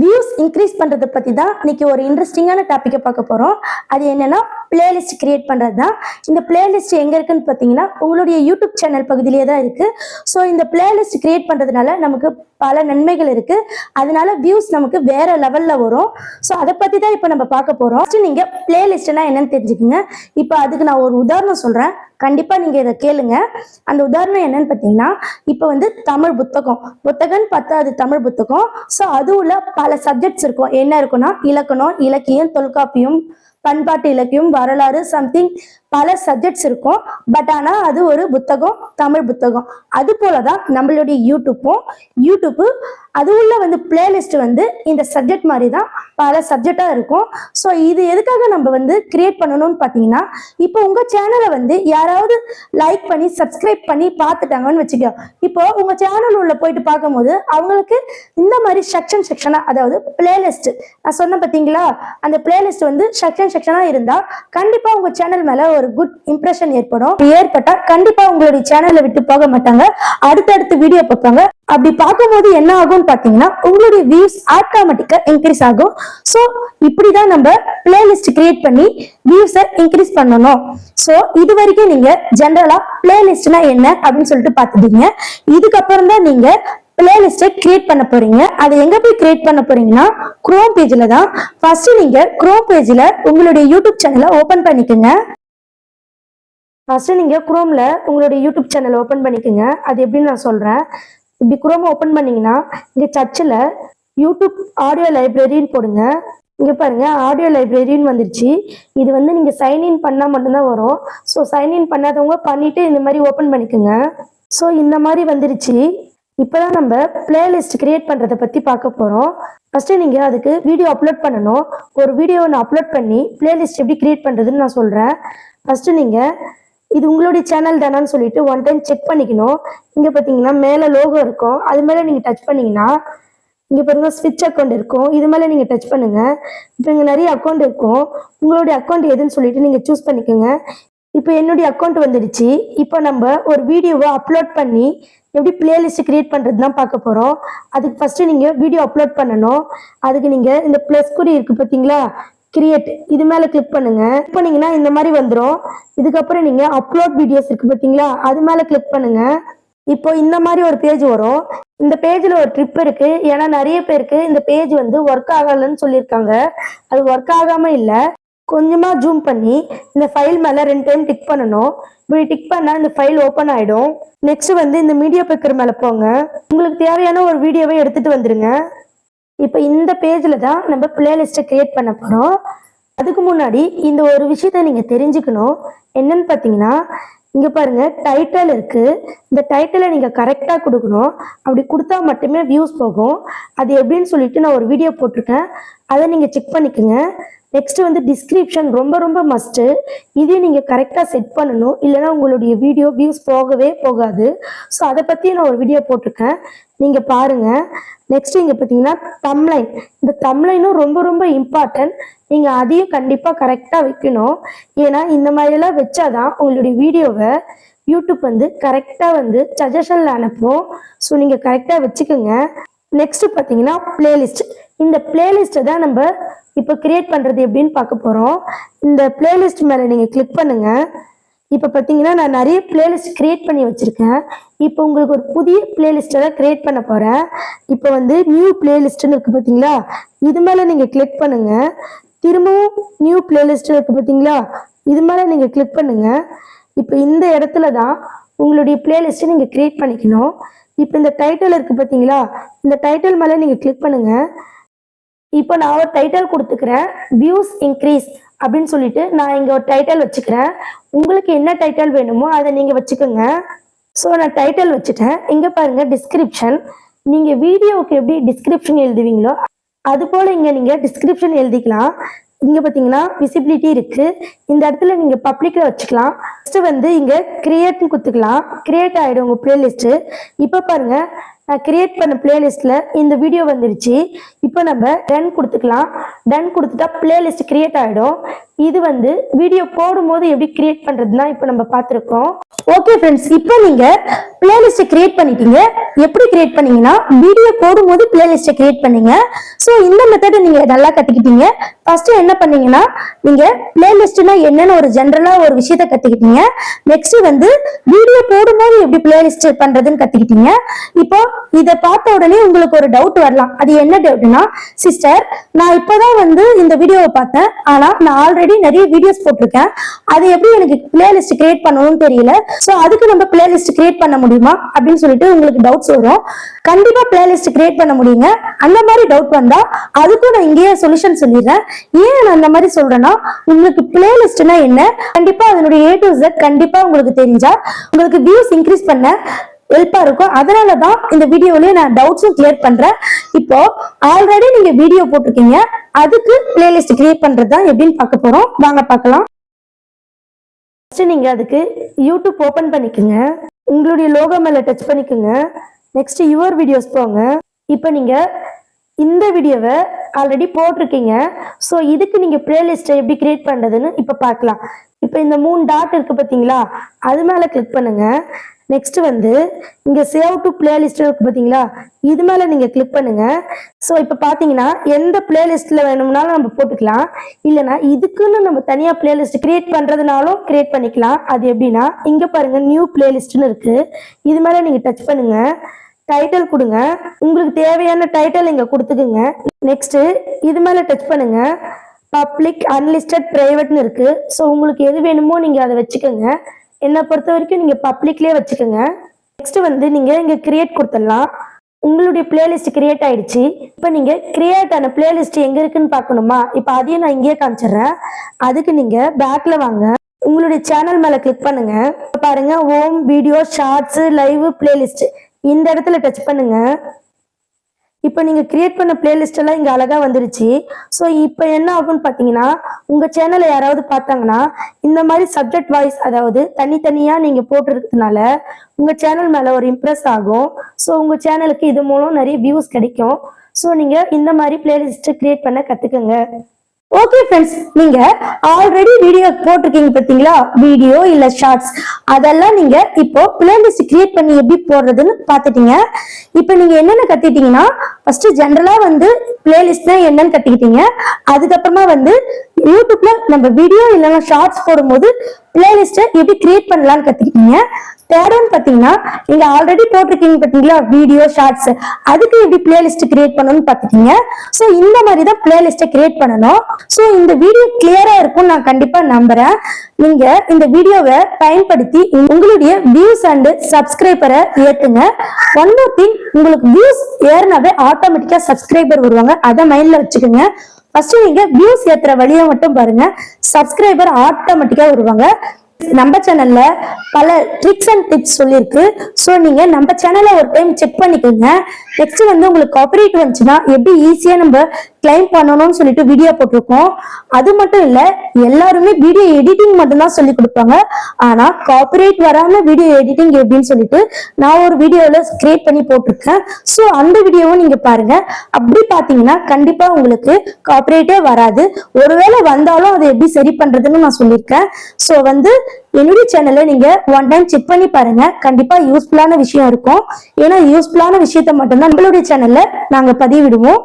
Views increase பண்ணுறதை பற்றி தான் இன்னைக்கு ஒரு இன்ட்ரெஸ்டிங்கான டாப்பிக்கை பார்க்க போகிறோம். அது என்னென்னா பிளேலிஸ்ட் கிரியேட் பண்ணுறது தான். இந்த பிளேலிஸ்ட் எங்கே இருக்குன்னு பார்த்தீங்கன்னா உங்களுடைய யூடியூப் சேனல் பகுதியிலே தான் இருக்குது. ஸோ இந்த பிளேலிஸ்ட் கிரியேட் பண்ணுறதுனால நமக்கு பல நன்மைகள் இருக்குது. அதனால வியூஸ் நமக்கு வேறு லெவலில் வரும். ஸோ அதை பற்றி தான் இப்போ நம்ம பார்க்க போகிறோம். ஃபஸ்ட்டு நீங்கள் பிளேலிஸ்ட்னா என்னன்னு தெரிஞ்சுக்கோங்க. இப்போ அதுக்கு நான் ஒரு உதாரணம் சொல்கிறேன், கண்டிப்பாக நீங்கள் இதை கேளுங்க. அந்த உதாரணம் என்னன்னு பார்த்தீங்கன்னா, இப்போ வந்து தமிழ் புத்தகம்னு பார்த்தா அது தமிழ் புத்தகம். ஸோ அதுவுள்ள பல சப்ஜெக்ட்ஸ் இருக்கும். என்ன இருக்குன்னா இலக்கணம், இலக்கியம், தொல்காப்பியம், பண்பாட்டு இலக்கியம், வரலாறு, சம்திங் பல சப்ஜெக்ட்ஸ் இருக்கும். பட் ஆனால் அது ஒரு புத்தகம், தமிழ் புத்தகம். அது போல தான் நம்மளுடைய யூடியூப்பு அது உள்ள வந்து பிளேலிஸ்ட் வந்து இந்த சப்ஜெக்ட் மாதிரி தான் பல சப்ஜெக்டாக இருக்கும். ஸோ இது எதுக்காக நம்ம வந்து கிரியேட் பண்ணணும்னு பார்த்தீங்கன்னா, இப்போ உங்கள் சேனலை வந்து யாராவது லைக் பண்ணி சப்ஸ்கிரைப் பண்ணி பார்த்துட்டாங்கன்னு வச்சுக்கோ. இப்போ உங்கள் சேனல் உள்ள போயிட்டு பார்க்கும்போது அவங்களுக்கு இந்த மாதிரி செக்ஷனாக, அதாவது பிளேலிஸ்ட் நான் சொன்ன பார்த்தீங்களா, அந்த பிளேலிஸ்ட் வந்து செக்ஷனாக இருந்தால் கண்டிப்பாக உங்கள் சேனல் மேலே ஒரு குட் இம்ப்ரெஷன் ஏற்பட்டால் கண்டிப்பாக உங்களுடைய சேனலை விட்டு போக மாட்டாங்க. அடுத்தடுத்து வீடியோ பார்ப்பாங்க. அப்படி பார்க்கும்போது என்ன ஆகும்னு பார்த்தீங்கன்னா உங்களுடைய வியூஸ் ஆட்டோமேட்டிக்கா இன்க்ரீஸ் ஆகும். ஸோ இப்படிதான் நம்ம பிளேலிஸ்ட் கிரியேட் பண்ணி வியூஸை இன்க்ரீஸ் பண்ணணும். ஸோ இது வரைக்கும் நீங்க ஜென்ரலா பிளேலிஸ்ட்னா என்ன அப்படின்னு சொல்லிட்டு பார்த்துட்டீங்க. இதுக்கப்புறம் தான் நீங்க பிளேலிஸ்ட்டை கிரியேட் பண்ண போறீங்க. அதை எங்க போய் கிரியேட் பண்ண போறீங்கன்னா குரோம் பேஜ்ல தான். ஃபர்ஸ்ட் நீங்க குரோம் பேஜ்ல உங்களுடைய யூடியூப் சேனலை ஓபன் பண்ணிக்கோங்க. ஃபர்ஸ்ட் நீங்க குரோம்ல உங்களுடைய யூடியூப் சேனல் ஓபன் பண்ணிக்கோங்க. அது எப்படின்னு நான் சொல்றேன். இப்படி குரோம் ஓபன் பண்ணீங்கன்னா இங்க சர்ச்சில் யூடியூப் ஆடியோ லைப்ரரின்னு போடுங்க. இங்க பாருங்க ஆடியோ லைப்ரரின்னு வந்துருச்சு. இது வந்து நீங்க சைன்இன் பண்ணா மட்டும்தான் வரும். ஸோ சைன்இன் பண்ணாதவங்க பண்ணிட்டு இந்த மாதிரி ஓபன் பண்ணிக்கோங்க. ஸோ இந்த மாதிரி வந்துருச்சு. இப்போதான் நம்ம பிளேலிஸ்ட் கிரியேட் பண்றதை பத்தி பார்க்க போறோம். ஃபர்ஸ்ட் நீங்க அதுக்கு வீடியோ அப்லோட் பண்ணணும். ஒரு வீடியோவை நான் அப்லோட் பண்ணி பிளேலிஸ்ட் எப்படி கிரியேட் பண்றதுன்னு நான் சொல்றேன். ஃபர்ஸ்ட் நீங்க இது உங்களுடைய சேனல் தானான்னு சொல்லிட்டு ஒன் டைம் செக் பண்ணிக்கணும். இங்கே பார்த்தீங்கன்னா மேலே லோகோ இருக்கும். அது மேலே நீங்கள் டச் பண்ணிங்கன்னா இங்கே பாருங்க ஸ்விட்ச் அக்கௌண்ட் இருக்கும். இது மேலே நீங்கள் டச் பண்ணுங்க. இப்போ இங்கே நிறைய அக்கௌண்ட் இருக்கும். உங்களுடைய அக்கௌண்ட் எதுன்னு சொல்லிட்டு நீங்கள் சூஸ் பண்ணிக்கோங்க. இப்போ என்னுடைய அக்கௌண்ட் வந்துடுச்சு. இப்போ நம்ம ஒரு வீடியோவை அப்லோட் பண்ணி எப்படி பிளேலிஸ்ட் கிரியேட் பண்ணுறது தான் பார்க்க போகிறோம். அதுக்கு ஃபஸ்ட்டு நீங்கள் வீடியோ அப்லோட் பண்ணணும். அதுக்கு நீங்கள் இந்த ப்ளஸ் குறி இருக்குது பார்த்தீங்களா, கிரியேட், இது மேலே கிளிக் பண்ணுங்க. கிளிக் பண்ணீங்கன்னா இந்த மாதிரி வந்துடும். இதுக்கப்புறம் நீங்கள் அப்லோட் வீடியோஸ் இருக்குது பார்த்தீங்களா, அது மேலே கிளிக் பண்ணுங்க. இப்போ இந்த மாதிரி ஒரு பேஜ் வரும். இந்த பேஜில் ஒரு ட்ரிப் இருக்கு. ஏன்னா நிறைய பேருக்கு இந்த பேஜ் வந்து ஒர்க் ஆகலைன்னு சொல்லியிருக்காங்க. அது ஒர்க் ஆகாமல் இல்லை. கொஞ்சமாக ஜூம் பண்ணி இந்த ஃபைல் மேலே 2 டைம் டிக் பண்ணணும். இப்படி டிக் பண்ணால் இந்த ஃபைல் ஓப்பன் ஆகிடும். நெக்ஸ்ட் வந்து இந்த மீடியா பிக்கர் மேலே போங்க. உங்களுக்கு தேவையான ஒரு வீடியோவை எடுத்துகிட்டு வந்துடுங்க. இப்போ இந்த பேஜில் தான் நம்ம பிளேலிஸ்ட்டை கிரியேட் பண்ண போகிறோம். அதுக்கு முன்னாடி இந்த ஒரு விஷயத்த நீங்கள் தெரிஞ்சுக்கணும். என்னன்னு பார்த்தீங்கன்னா இங்கே பாருங்கள் டைட்டில் இருக்குது. இந்த டைட்டிலை நீங்கள் கரெக்டாக கொடுக்கணும். அப்படி கொடுத்தா மட்டுமே வியூஸ் போகும். அது எப்படின்னு சொல்லிட்டு நான் ஒரு வீடியோ போட்டிருக்கேன். அதை நீங்கள் செக் பண்ணிக்கோங்க. நெக்ஸ்ட் வந்து டிஸ்கிரிப்ஷன் ரொம்ப ரொம்ப மஸ்ட்டு. இதையும் நீங்கள் கரெக்டாக செட் பண்ணணும். இல்லைனா உங்களுடைய வீடியோ வியூஸ் போகவே போகாது. ஸோ அதை பற்றி நான் ஒரு வீடியோ போட்டிருக்கேன், நீங்கள் பாருங்கள். நெக்ஸ்ட் இங்கே பார்த்தீங்கன்னா தம்ப்லைன். இந்த தம்ப்லைனும் ரொம்ப ரொம்ப இம்பார்ட்டன்ட். நீங்கள் அதையும் கண்டிப்பாக கரெக்டாக வைக்கணும். ஏன்னா இந்த மாதிரிலாம் வச்சாதான் உங்களுடைய வீடியோவை யூடியூப் வந்து கரெக்டாக வந்து சஜஷனில் அனுப்பும். ஸோ நீங்கள் கரெக்டாக வச்சுக்கோங்க. நெக்ஸ்ட் பார்த்தீங்கன்னா பிளேலிஸ்ட். இந்த பிளேலிஸ்ட்டை தான் நம்ம இப்போ கிரியேட் பண்ணுறது எப்படின்னு பார்க்க போகிறோம். இந்த பிளேலிஸ்ட் மேலே நீங்கள் கிளிக் பண்ணுங்கள். இப்போ பார்த்தீங்கன்னா நான் நிறைய பிளேலிஸ்ட் கிரியேட் பண்ணி வச்சுருக்கேன். இப்போ உங்களுக்கு ஒரு புதிய பிளேலிஸ்ட்டை தான் கிரியேட் பண்ண போகிறேன். இப்போ வந்து நியூ பிளேலிஸ்ட்டுன்னு இருக்குது பார்த்தீங்களா, இது மேலே நீங்கள் கிளிக் பண்ணுங்கள். திரும்பவும் நியூ பிளேலிஸ்ட் இருக்குது பார்த்தீங்களா, இது மேலே நீங்கள் கிளிக் பண்ணுங்கள். இப்போ இந்த இடத்துல தான் உங்களுடைய பிளேலிஸ்ட்டை நீங்கள் கிரியேட் பண்ணிக்கணும். இப்போ இந்த டைட்டில் இருக்குது பார்த்தீங்களா, இந்த டைட்டில் மேலே நீங்கள் கிளிக் பண்ணுங்கள். இப்போ நான் ஒரு டைட்டில் கொடுத்துக்கிறேன், வியூஸ் இன்க்ரீஸ் அப்படின்னு சொல்லிட்டு நான் இங்கே ஒரு டைட்டில் வச்சுக்கிறேன். உங்களுக்கு என்ன டைட்டில் வேணுமோ அதை நீங்கள் வச்சுக்கோங்க. ஸோ நான் டைட்டில் வச்சுட்டேன். இங்கே பாருங்கள் டிஸ்கிரிப்ஷன். நீங்கள் வீடியோவுக்கு எப்படி டிஸ்கிரிப்ஷன் எழுதுவீங்களோ அது போல் இங்கே நீங்கள் டிஸ்கிரிப்ஷன் எழுதிக்கலாம். இங்கே பார்த்தீங்கன்னா விசிபிலிட்டி இருக்குது. இந்த இடத்துல நீங்கள் பப்ளிக்கில் வச்சுக்கலாம். ஃபஸ்ட்டு வந்து இங்கே கிரியேட்னு கொடுத்துக்கலாம். கிரியேட் ஆகிடும் உங்கள் பிளேலிஸ்ட்டு. இப்போ பாருங்கள் நான் கிரியேட் பண்ண பிளேலிஸ்ட்டில் இந்த வீடியோ வந்துருச்சு. இப்போ நம்ம டன் கொடுத்துக்கலாம். டன் கொடுத்துட்டா பிளேலிஸ்ட் கிரியேட் ஆகிடும். இது வந்து வீடியோ போடும்போது எப்படி கிரியேட் பண்றதுன்னா இப்போ நம்ம பார்த்துருக்கோம். ஓகே ஃப்ரெண்ட்ஸ், இப்போ நீங்க பிளேலிஸ்ட் கிரியேட் பண்ணிட்டீங்க. எப்படி கிரியேட் பண்ணீங்கன்னா வீடியோ போடும்போது பிளேலிஸ்ட் கிரியேட் பண்ணீங்க. ஸோ இந்த மெத்தட் நீங்க நல்லா கத்துக்கிட்டீங்க. ஃபர்ஸ்ட் என்ன பண்ணீங்கன்னா நீங்க பிளேலிஸ்ட்னா என்னன்னு ஒரு ஜென்ரலா ஒரு விஷயத்த கத்துக்கிட்டீங்க. நெக்ஸ்ட் வந்து வீடியோ போடும்போது எப்படி பிளேலிஸ்ட் பண்றதுன்னு கத்துக்கிட்டீங்க. இப்போ இதை பார்த்த உடனே உங்களுக்கு ஒரு டவுட் வரலாம். அது என்ன டவுட்னா, சிஸ்டர் நான் இப்பதான் வந்து இந்த வீடியோவை பார்த்தேன், ஆனா நான் ஆல்ரெடி நிறைய வீடியோஸ் போட்டிருக்கேன், அது எப்படி எனக்கு பிளேலிஸ்ட் கிரியேட் பண்ணணும்னு தெரியல. சோ அதுக்கு நம்ம பிளேலிஸ்ட் கிரியேட் பண்ண முடியுமா அப்படின்னு சொல்லிட்டு உங்களுக்கு டவுட்ஸ் வரும். கண்டிப்பா பிளேலிஸ்ட் கிரியேட் பண்ண முடியுங்க. அந்த மாதிரி டவுட் வந்தா அதுக்கும் நான் இங்கேயே சொல்யூஷன் சொல்லிடுறேன். ஏன் நான் அந்த மாதிரி சொல்றேன்னா, உங்களுக்கு பிளேலிஸ்ட்னா என்ன, கண்டிப்பா அதனுடைய A to Z கண்டிப்பா உங்களுக்கு தெரிஞ்சா உங்களுக்கு வியூஸ் இன்க்ரீஸ் பண்ண ஹெல்ப்பா இருக்கும். அதனாலதான் இந்த வீடியோலயே நான் டவுட்ஸும் கிளியர் பண்றேன். இப்போ ஆல்ரெடி நீங்க வீடியோ போட்டிருக்கீங்க, அதுக்கு பிளேலிஸ்ட் கிரியேட் பண்றதுதான் எப்படின்னு பார்க்க போறோம். வாங்க பார்க்கலாம். நீங்க அதுக்கு யூடியூப் ஓபன் பண்ணிக்கோங்க. உங்களுடைய லோகோ மேல டச் பண்ணிக்கோங்க. நெக்ஸ்ட் யுவர் வீடியோஸ் போங்க. இப்போ நீங்க இந்த வீடியோவை ஆல்ரெடி போட்டிருக்கீங்க. ஸோ இதுக்கு நீங்க பிளேலிஸ்ட்டை எப்படி கிரியேட் பண்றதுன்னு இப்போ பார்க்கலாம். இப்போ இந்த 3 டாட் இருக்கு பார்த்தீங்களா, அது மேல கிளிக் பண்ணுங்க. நெக்ஸ்ட் வந்து இங்க சேவ் டு பிளேலிஸ்ட் இருக்கு பார்த்தீங்களா, இது மேல நீங்க கிளிக் பண்ணுங்க. ஸோ இப்போ பார்த்தீங்கன்னா எந்த பிளேலிஸ்ட்ல வேணும்னாலும் நம்ம போட்டுக்கலாம், இல்லைன்னா இதுக்குன்னு நம்ம தனியா பிளேலிஸ்ட் கிரியேட் பண்றதுனாலும் கிரியேட் பண்ணிக்கலாம். அது எப்படின்னா இங்க பாருங்க, நியூ பிளேலிஸ்ட்னு இருக்கு, இது மேல நீங்க டச் பண்ணுங்க. டைட்டில் கொடுங்க, உங்களுக்கு தேவையான டைட்டில் இங்க கொடுத்துக்குங்க. நெக்ஸ்ட் இது மேல டச் பண்ணுங்க. பப்ளிக், அன்லிஸ்டட், பிரைவேட்னு இருக்கு. ஸோ உங்களுக்கு எது வேணுமோ நீங்க அதை வச்சுக்கோங்க. என்னை பொறுத்த வரைக்கும் நீங்க பப்ளிக்லயே வச்சுக்கோங்க. நெக்ஸ்ட் வந்து நீங்க இங்க கிரியேட் கொடுத்துடலாம். உங்களுடைய பிளேலிஸ்ட் கிரியேட் ஆயிடுச்சு. இப்போ நீங்க கிரியேட் ஆன பிளேலிஸ்ட் எங்க இருக்குன்னு பார்க்கணுமா, இப்போ அதையும் நான் இங்கேயே காமிச்சிடுறேன். அதுக்கு நீங்க பேக்ல வாங்க, உங்களுடைய சேனல் மேல கிளிக் பண்ணுங்க. பாருங்க, home, video, shorts, live, playlist, இந்த இடத்துல டச் பண்ணுங்க. இப்போ நீங்க கிரியேட் பண்ண பிளேலிஸ்ட் எல்லாம் இங்க அழகா வந்துருச்சு. ஸோ இப்போ என்ன ஆகும்னு பார்த்தீங்கன்னா, உங்க சேனலை யாராவது பார்த்தாங்கன்னா இந்த மாதிரி சப்ஜெக்ட் வாய்ஸ், அதாவது தனித்தனியா நீங்க போட்டுருக்கிறதுனால உங்க சேனல் மேல ஒரு இம்ப்ரெஸ் ஆகும். ஸோ உங்க சேனலுக்கு இது மூலம் நிறைய வியூஸ் கிடைக்கும். ஸோ நீங்க இந்த மாதிரி பிளேலிஸ்ட் கிரியேட் பண்ண கத்துக்கங்க. ஓகே ஃப்ரெண்ட்ஸ், நீங்க ஆல்ரெடி வீடியோ போட்டிருக்கீங்க பார்த்தீங்களா, வீடியோ இல்ல ஷார்ட்ஸ், அதெல்லாம் நீங்க இப்போ பிளேலிஸ்ட் கிரியேட் பண்ணி எப்படி போடுறதுன்னு பார்த்துட்டீங்க. இப்போ நீங்க என்னென்ன கத்துக்கிட்டீங்கன்னா, ஃபர்ஸ்ட் ஜென்ரலா வந்து பிளேலிஸ்ட்னா என்னன்னு கத்துக்கிட்டீங்க. அதுக்கப்புறமா வந்து யூடியூப்ல நம்ம வீடியோ இல்லைன்னா ஷார்ட்ஸ் போடும்போது பிளேலிஸ்ட்டை எப்படி கிரியேட் பண்ணலாம்னு கத்துக்கிட்டீங்க. தேர்ட் ஒன் பார்த்தீங்கன்னா, நீங்க ஆல்ரெடி போட்டிருக்கீங்க பார்த்தீங்களா வீடியோ, ஷார்ட்ஸ், அதுக்கு எப்படி பிளேலிஸ்ட் கிரியேட் பண்ணணும்னு பார்த்துட்டீங்க. ஸோ இந்த மாதிரி தான் பிளேலிஸ்ட்டை கிரியேட் பண்ணணும். ஸோ இந்த வீடியோ கிளியரா இருக்கும்னு நான் கண்டிப்பா நம்புறேன். நீங்க இந்த வீடியோவை பயன்படுத்தி உங்களுடைய வியூஸ் அண்ட் சப்ஸ்கிரைபரை ஏத்துங்க. ஒன் மோர் திங், உங்களுக்கு வியூஸ் ஏறினாவே ஆட்டோமேட்டிக்கா சப்ஸ்கிரைபர் வருவாங்க, அதை மைண்ட்ல வச்சுக்கோங்க. ஃபர்ஸ்ட் நீங்க வியூஸ் ஏத்துற வழியை மட்டும் பாருங்க, சப்ஸ்கிரைபர் ஆட்டோமேட்டிக்கா வருவாங்க. நம்ம சேனல்ல பல ட்ரிக்ஸ் அண்ட் டிப்ஸ் சொல்லியிருக்கு. ஸோ நீங்க நம்ம சேனலை ஒரு டைம் செக் பண்ணிக்கோங்க. நெக்ஸ்ட் வந்து உங்களுக்கு காப்பிரைட் வந்துச்சுன்னா எப்படி ஈஸியா நம்ம கிளைம் பண்ணணும்னு சொல்லிட்டு வீடியோ போட்டிருக்கோம். அது மட்டும் இல்ல, எல்லாருமே வீடியோ எடிட்டிங் மட்டும்தான் சொல்லி கொடுப்பாங்க, ஆனா காப்பிரைட் வராம வீடியோ எடிட்டிங் எப்படின்னு சொல்லிட்டு நான் ஒரு வீடியோல கிரியேட் பண்ணி போட்டிருக்கேன். ஸோ அந்த வீடியோவும் நீங்க பாருங்க. அப்படி பாத்தீங்கன்னா கண்டிப்பா உங்களுக்கு காப்பிரைட்டே வராது. ஒருவேளை வந்தாலும் அதை எப்படி சரி பண்றதுன்னு நான் சொல்லியிருக்கேன். ஸோ வந்து என்னுடைய சேனலை நீங்க ஒன் டைம் செக் பண்ணி பாருங்க, கண்டிப்பா யூஸ்ஃபுல்லான விஷயம் இருக்கும். ஏன்னா யூஸ்ஃபுல்லான விஷயத்த மட்டும்தான் நம்மளுடைய சேனல்ல நாங்க பதிவிடுவோம்.